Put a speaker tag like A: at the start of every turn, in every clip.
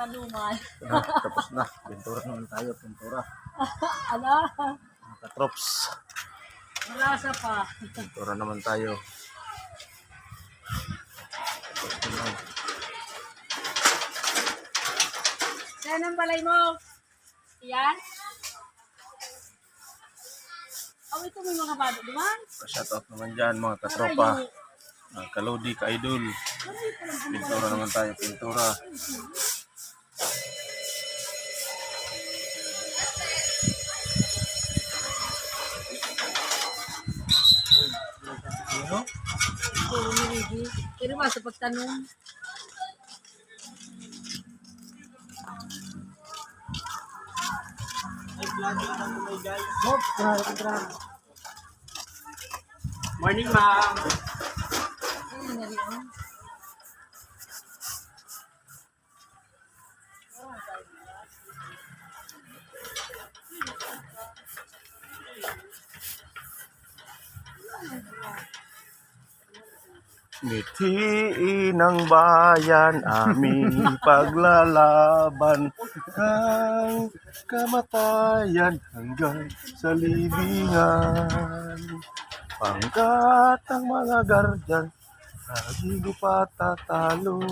A: tanungan.
B: Tapos na. Pintura naman tayo. Pintura.
A: Ala,
B: Mga katrops.
A: marasa pa.
B: Pintura naman tayo. Tapos naman.
A: Saan ang balay mo? Yan? Oh, ito may mga bado duman.
B: Pa-shoutout naman dyan mga katropa. Kalodi, ka-idol. Pintura naman tayo. Pintura.
A: Puro niligi. Pero ba sa pagtanong?
C: Morning, ma'am.
A: Ayun na rin. Oh.
B: Mitiin ng bayan aming paglalaban ng kamatayan hanggang sa libingan. Pangkat ang mga gardyan lagi patatalo.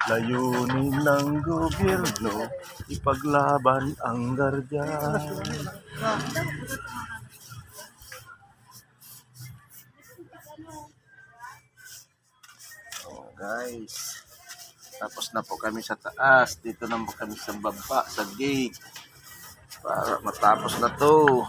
B: Layunin ng gobyerno ipaglaban ang gardyan. Guys, tapos na po kami sa taas. Dito na po kami sa baba, sa gate, para matapos na to.